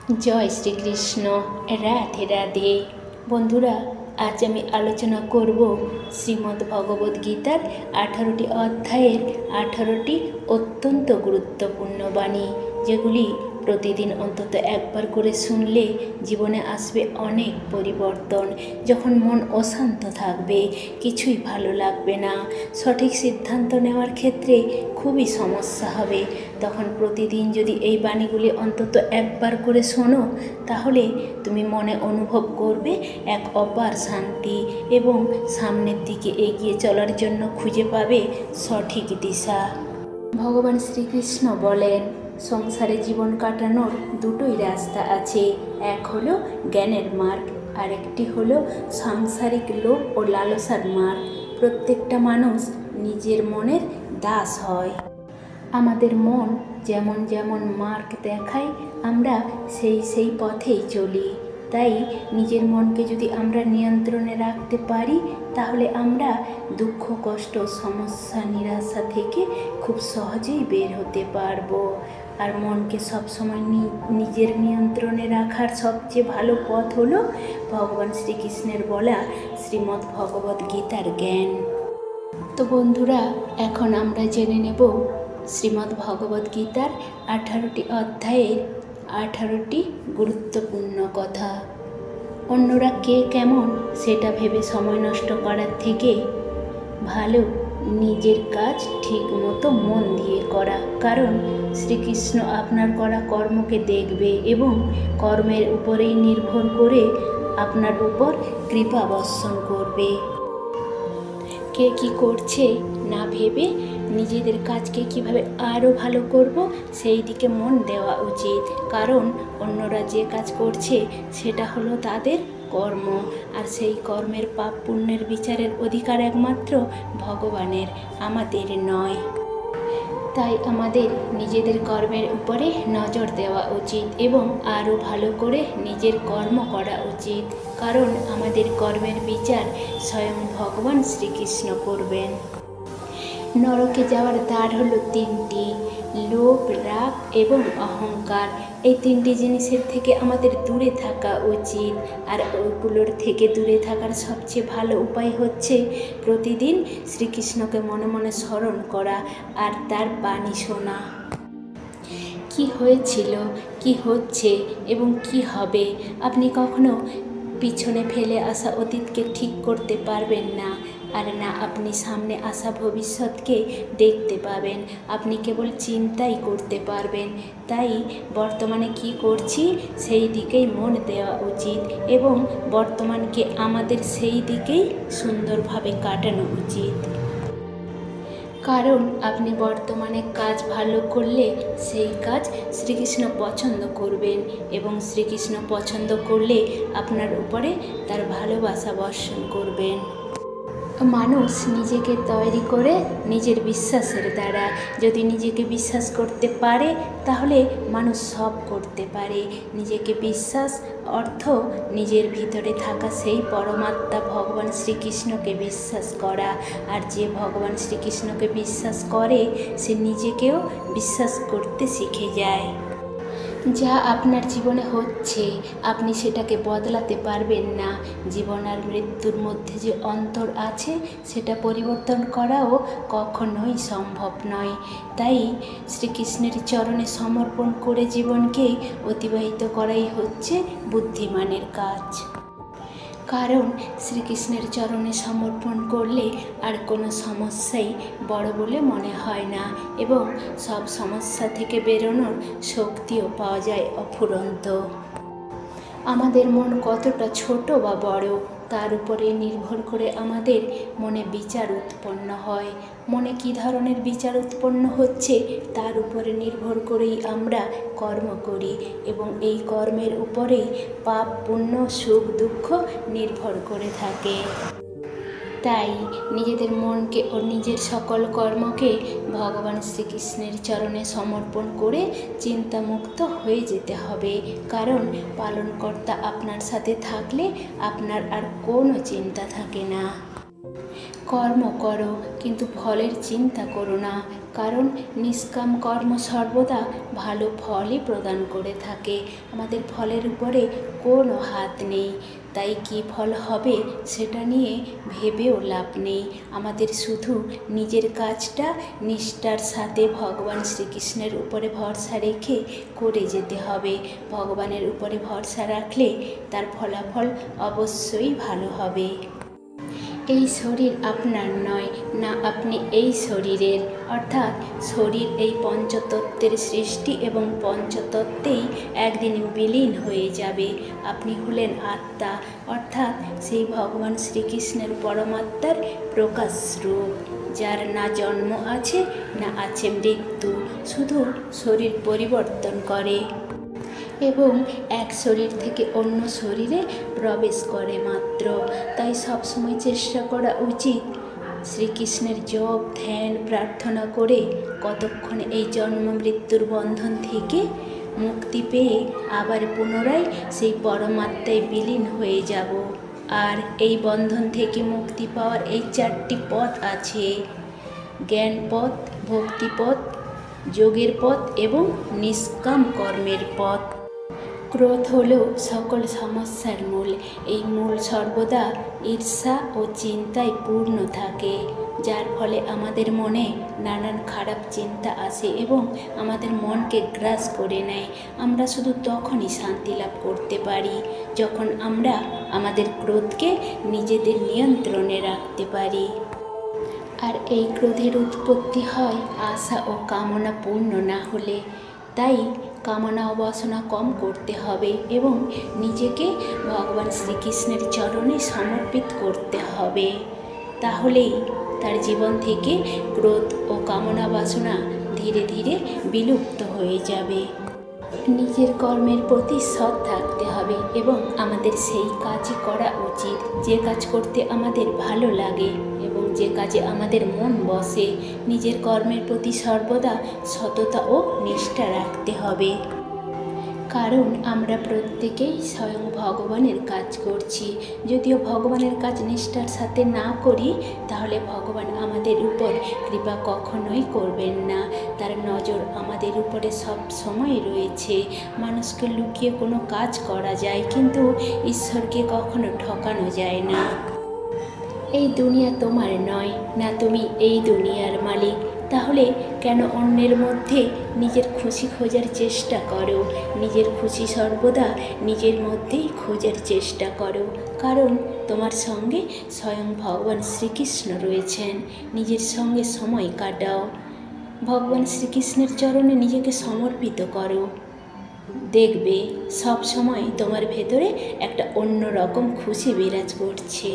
জয় শ্রীকৃষ্ণ। রাধে রাধে। বন্ধুরা, আজ আমি আলোচনা করব শ্রীমদ্ ভগবদ গীতার 18টি অধ্যায়ের 18টি অত্যন্ত গুরুত্বপূর্ণ বাণী, যেগুলি প্রতিদিন অন্তত একবার করে শুনলে জীবনে আসবে অনেক পরিবর্তন। যখন মন অশান্ত থাকবে, কিছুই ভালো লাগবে না, সঠিক সিদ্ধান্ত নেওয়ার ক্ষেত্রে খুবই সমস্যা হবে, তখন প্রতিদিন যদি এই বাণীগুলি অন্তত একবার করে শোনো, তাহলে তুমি মনে অনুভব করবে এক অপার শান্তি এবং সামনের দিকে এগিয়ে চলার জন্য খুঁজে পাবে সঠিক দিশা। ভগবান শ্রীকৃষ্ণ বলেন, সংসারে জীবন কাটানোর দুটোই রাস্তা আছে। এক হলো জ্ঞানের মার্গ, আর একটি হলো সাংসারিক লোভ ও লালসার মার্গ। প্রত্যেকটা মানুষ নিজের মনের দাস হয়। আমাদের মন যেমন যেমন মার্গ দেখায়, আমরা সেই পথেই চলি। তাই নিজের মনকে যদি আমরা নিয়ন্ত্রণে রাখতে পারি, তাহলে আমরা দুঃখ, কষ্ট, সমস্যা, নিরাশা থেকে খুব সহজেই বের হতে পারবো। আর মনকে সবসময় নিজের নিয়ন্ত্রণে রাখার সবচেয়ে ভালো পথ হলো ভগবান শ্রীকৃষ্ণের বলা শ্রীমদ্ ভগবদ গীতার জ্ঞান। তো বন্ধুরা, এখন আমরা জেনে নেব শ্রীমদ্ ভগবদ গীতার 18টি অধ্যায়ের 18টি গুরুত্বপূর্ণ কথা। অন্যরা কে কেমন সেটা ভেবে সময় নষ্ট করার থেকে ভালো নিজের কাজ ঠিক মতো মন দিয়ে করা। কারণ শ্রীকৃষ্ণ আপনার করা কর্মকে দেখবে এবং কর্মের উপরেই নির্ভর করে আপনার উপর কৃপা বর্ষণ করবে। কে কি করছে না ভেবে নিজেদের কাজকে কিভাবে আরও ভালো করব সেই দিকে মন দেওয়া উচিত। কারণ অন্যরা যে কাজ করছে সেটা হলো তাদের কর্ম, আর সেই কর্মের পাপ পুণ্যের বিচারের অধিকার একমাত্র ভগবানের, আমাদের নয়। তাই আমাদের নিজেদের কর্মের উপরে নজর দেওয়া উচিত এবং আরও ভালো করে নিজের কর্ম করা উচিত। কারণ আমাদের কর্মের বিচার স্বয়ং ভগবান শ্রীকৃষ্ণ করবেন। নরকে যাওয়ার দ্বার হলো 3টি: লোভ, রাগ এবং অহংকার। এই 3টি জিনিসের থেকে আমাদের দূরে থাকা উচিত। আর ওইগুলোর থেকে দূরে থাকার সবচেয়ে ভালো উপায় হচ্ছে প্রতিদিন শ্রীকৃষ্ণকে মনে মনে স্মরণ করা আর তার বাণী শোনা। কি হয়েছিল, কি হচ্ছে এবং কি হবে, আপনি কখনো পিছনে ফেলে আসা অতীতকে ঠিক করতে পারবেন না, আর না আপনি সামনে আসা ভবিষ্যৎকে দেখতে পাবেন। আপনি কেবল চিন্তাই করতে পারবেন। তাই বর্তমানে কি করছি সেই দিকেই মন দেওয়া উচিত এবং বর্তমানকে আমাদের সেই দিকেই সুন্দরভাবে কাটানো উচিত। কারণ আপনি বর্তমানে কাজ ভালো করলে সেই কাজ শ্রীকৃষ্ণ পছন্দ করবেন এবং শ্রীকৃষ্ণ পছন্দ করলে আপনার উপরে তার ভালোবাসা বর্ষণ করবেন। মানুষ নিজেকে তৈরি করে নিজের বিশ্বাসের দ্বারা। যদি নিজেকে বিশ্বাস করতে পারে তাহলে মানুষ সব করতে পারে। নিজেকে বিশ্বাস অর্থ নিজের ভিতরে থাকা সেই পরমাত্মা ভগবান শ্রীকৃষ্ণকে বিশ্বাস করা। আর যে ভগবান শ্রীকৃষ্ণকে বিশ্বাস করে সে নিজেকেও বিশ্বাস করতে শিখে যায়। যা আপনার জীবনে হচ্ছে আপনি সেটাকে বদলাতে পারবেন না। জীবন আর মৃত্যুর মধ্যে যে অন্তর আছে সেটা পরিবর্তন করাও কখনোই সম্ভব নয়। তাই শ্রীকৃষ্ণের চরণে সমর্পণ করে জীবনকে অতিবাহিত করাই হচ্ছে বুদ্ধিমানের কাজ। কারণ শ্রীকৃষ্ণের চরণে সমর্পণ করলে আর কোনো সমস্যাই বড় বলে মনে হয় না এবং সব সমস্যা থেকে বেরোনোর শক্তিও পাওয়া যায় অফুরন্ত। আমাদের মন কতটা ছোট বা বড় তার উপরে নির্ভর করে আমাদের মনে বিচার উৎপন্ন হয়। মনে কী ধরনের বিচার উৎপন্ন হচ্ছে তার উপরে নির্ভর করেই আমরা কর্ম করি এবং এই কর্মের উপরেই পাপ পুণ্য সুখ দুঃখ নির্ভর করে থাকে। তাই নিজেদের মনকে ও নিজের সকল কর্মকে ভগবান শ্রীকৃষ্ণের চরণে সমর্পণ করে চিন্তামুক্ত হয়ে যেতে হবে। কারণ পালনকর্তা আপনার সাথে থাকলে আপনার আর কোনো চিন্তা থাকে না। কর্ম করো কিন্তু ফলের চিন্তা করো না। কারণ নিষ্কাম কর্ম সর্বদা ভালো ফলই প্রদান করে থাকে। আমাদের ফলের উপরে কোনো হাত নেই, তাই কী ফল হবে সেটা নিয়ে ভেবেও লাভ নেই। আমাদের শুধু নিজের কাজটা নিষ্ঠার সাথে ভগবান শ্রীকৃষ্ণের উপরে ভরসা রেখে করে যেতে হবে। ভগবানের উপরে ভরসা রাখলে তার ফলাফল অবশ্যই ভালো হবে। এই শরীর আপনার নয়, না আপনি এই শরীরের, অর্থাৎ শরীর এই পঞ্চতত্ত্বের সৃষ্টি এবং পঞ্চতত্ত্বেই একদিন বিলীন হয়ে যাবে। আপনি হলেন আত্মা, অর্থাৎ সেই ভগবান শ্রীকৃষ্ণের পরমাত্মার প্রকাশ রূপ, যার না জন্ম আছে না আছে মৃত্যু, শুধু শরীর পরিবর্তন করে এবং এক শরীর থেকে অন্য শরীরে প্রবেশ করে মাত্র। তাই সবসময় চেষ্টা করা উচিত শ্রীকৃষ্ণের জপ ধ্যান প্রার্থনা করে কতক্ষণে এই জন্ম মৃত্যুর বন্ধন থেকে মুক্তি পেয়ে আবার পুনরায় সেই পরমাত্মায় বিলীন হয়ে যাব। আর এই বন্ধন থেকে মুক্তি পাওয়ার এই 4টি পথ আছে: জ্ঞান পথ, ভক্তি পথ, যোগের পথ এবং নিষ্কাম কর্মের পথ। ক্রোধ হল সকল সমস্যার মূল। এই মূল সর্বদা ঈর্ষা ও চিন্তায় পূর্ণ থাকে, যার ফলে আমাদের মনে নানান খারাপ চিন্তা আসে এবং আমাদের মনকে গ্রাস করে নেয়। আমরা শুধু তখনই শান্তি লাভ করতে পারি যখন আমরা আমাদের ক্রোধকে নিজেদের নিয়ন্ত্রণে রাখতে পারি। আর এই ক্রোধের উৎপত্তি হয় আশা ও কামনা পূর্ণ না হলে। তাই কামনা ও বাসনা কম করতে হবে এবং নিজেকে ভগবান শ্রীকৃষ্ণের চরণে সমর্পিত করতে হবে। তাহলেই তার জীবন থেকে ক্রোধ ও কামনা বাসনা ধীরে ধীরে বিলুপ্ত হয়ে যাবে। নিজের কর্মের প্রতি সৎ থাকতে হবে এবং আমাদের সেই কাজই করা উচিত যে কাজ করতে আমাদের ভালো লাগে এবং যে কাজে আমাদের মন বসে। নিজের কর্মের প্রতি সর্বদা সততা ও নিষ্ঠা রাখতে হবে, কারণ আমরা প্রত্যেকেই স্বয়ং ভগবানের কাজ করছি। যদিও ভগবানের কাজ নিষ্ঠার সাথে না করি তাহলে ভগবান আমাদের উপর কৃপা কখনোই করবেন না। তার নজর আমাদের উপরে সব সময় রয়েছে। মানুষকে লুকিয়ে কোনো কাজ করা যায়, কিন্তু ঈশ্বরকে কখনো ঠকানো যায় না। এই দুনিয়া তোমার নয়, না তুমি এই দুনিয়ার মালিক। তাহলে কেন অন্যের মধ্যে নিজের খুশি খোঁজার চেষ্টা করো? নিজের খুশি সর্বদা নিজের মধ্যেই খোঁজার চেষ্টা করো, কারণ তোমার সঙ্গে স্বয়ং ভগবান শ্রীকৃষ্ণ রয়েছেন। নিজের সঙ্গে সময় কাটাও, ভগবান শ্রীকৃষ্ণের চরণে নিজেকে সমর্পিত করো। দেখবে সব সময় তোমার ভেতরে একটা অন্যরকম খুশি বিরাজ করছে।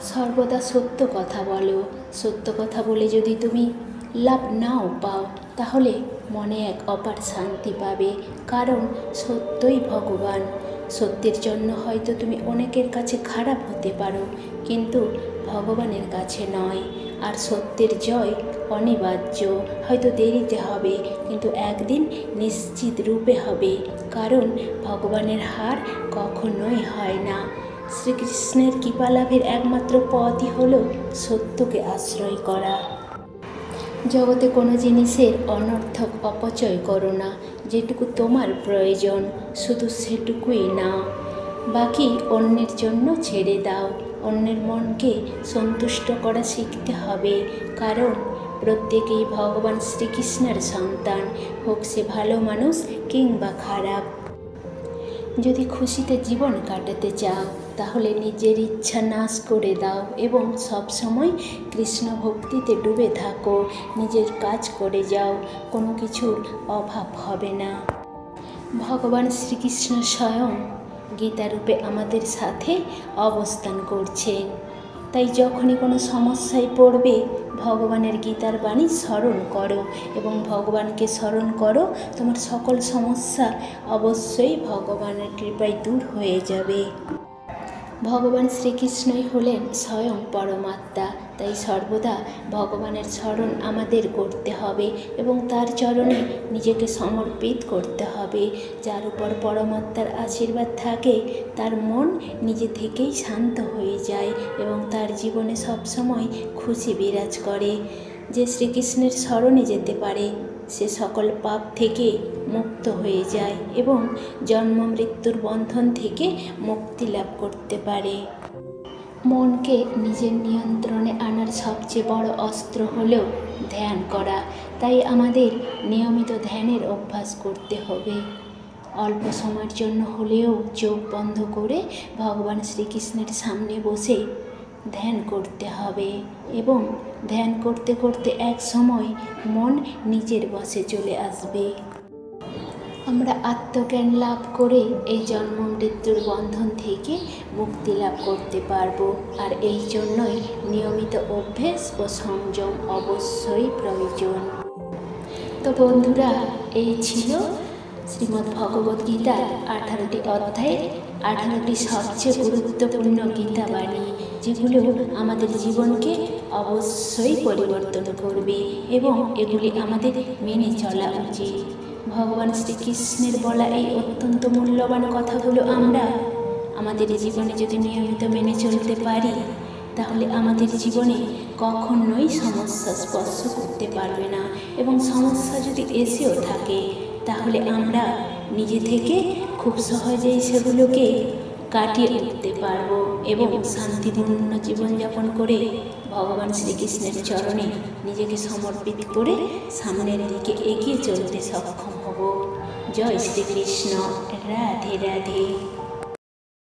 সর্বদা সত্য কথা বলো। সত্য কথা বলে যদি তুমি লাভ নাও পাও তাহলে মনে এক অপার শান্তি পাবে, কারণ সত্যই ভগবান। সত্যের জন্য হয়তো তুমি অনেকের কাছে খারাপ হতে পারো, কিন্তু ভগবানের কাছে নয়। আর সত্যের জয় অনিবার্য, হয়তো দেরিতে হবে কিন্তু একদিন নিশ্চিত রূপে হবে, কারণ ভগবানের হার কখনোই হয় না। শ্রীকৃষ্ণের কৃপা লাভের একমাত্র পথই হল সত্যকে আশ্রয় করা। জগতে কোনো জিনিসের অনর্থক অপচয় করো না। যেটুকু তোমার প্রয়োজন শুধু সেটুকুই নাও, বাকি অন্যের জন্য ছেড়ে দাও। অন্যের মনকে সন্তুষ্ট করা শিখতে হবে, কারণ প্রত্যেকেই ভগবান শ্রীকৃষ্ণের সন্তান, হোক সে ভালো মানুষ কিংবা খারাপ। যদি খুশিতে জীবন কাটাতে চাও তাহলে নিজের ইচ্ছা নাশ করে দাও এবং সবসময় কৃষ্ণ ভক্তিতে ডুবে থাকো। নিজের কাজ করে যাও, কোনো কিছুর অভাব হবে না। ভগবান শ্রীকৃষ্ণ স্বয়ং গীতারূপে আমাদের সাথে অবস্থান করছেন। তাই যখনই কোনো সমস্যায় পড়বে ভগবানের গীতার বাণী স্মরণ করো এবং ভগবানকে স্মরণ করো। তোমার সকল সমস্যা অবশ্যই ভগবানের কৃপায় দূর হয়ে যাবে। ভগবান শ্রীকৃষ্ণই হলেন স্বয়ং পরমাত্মা, তাই সর্বদা ভগবানের স্মরণ আমাদের করতে হবে এবং তার চরণে নিজেকে সমর্পিত করতে হবে। যার উপর পরমাত্মার আশীর্বাদ থাকে তার মন নিজে থেকেই শান্ত হয়ে যায় এবং তার জীবনে সবসময় খুশি বিরাজ করে। যে শ্রীকৃষ্ণের শরণে যেতে পারে সে সকল পাপ থেকে মুক্ত হয়ে যায় এবং জন্ম মৃত্যুর বন্ধন থেকে মুক্তি লাভ করতে পারে। মনকে নিজের নিয়ন্ত্রণে আনার সবচেয়ে বড় অস্ত্র হলো ধ্যান করা। তাই আমাদের নিয়মিত ধ্যানের অভ্যাস করতে হবে। অল্প সময়ের জন্য হলেও চোখ বন্ধ করে ভগবান শ্রীকৃষ্ণের সামনে বসে ধ্যান করতে হবে এবং ধ্যান করতে করতে এক সময় মন নিজের বশে চলে আসবে। আমরা আত্মজ্ঞান লাভ করে এই জন্ম মৃত্যুর বন্ধন থেকে মুক্তি লাভ করতে পারবো। আর এই জন্যই নিয়মিত অভ্যেস ও সংযম অবশ্যই প্রয়োজন। তো বন্ধুরা, এই ছিল শ্রীমদ্ ভগবদ্গীতার 18টি অধ্যায়ের 18টি সবচেয়ে গুরুত্বপূর্ণ গীতা বাণী, যেগুলো আমাদের জীবনকে অবশ্যই পরিবর্তন করবে এবং এগুলি আমাদের মেনে চলা উচিত। ভগবান শ্রীকৃষ্ণের বলা এই অত্যন্ত মূল্যবান কথাগুলো আমরা আমাদের জীবনে যদি নিয়মিত মেনে চলতে পারি, তাহলে আমাদের জীবনে কখনোই সমস্যা স্পর্শ করতে পারবে না এবং সমস্যা যদি এসেও থাকে তাহলে আমরা নিজে থেকে খুব সহজেই সেগুলোকে কাটিয়ে উঠতে পারবো এবং শান্তিপূর্ণ জীবনযাপন করে ভগবান শ্রীকৃষ্ণের চরণে নিজেকে সমর্পিত করে সামনের দিকে এগিয়ে চলতে সক্ষম হব। জয় শ্রীকৃষ্ণ। রাধে রাধে।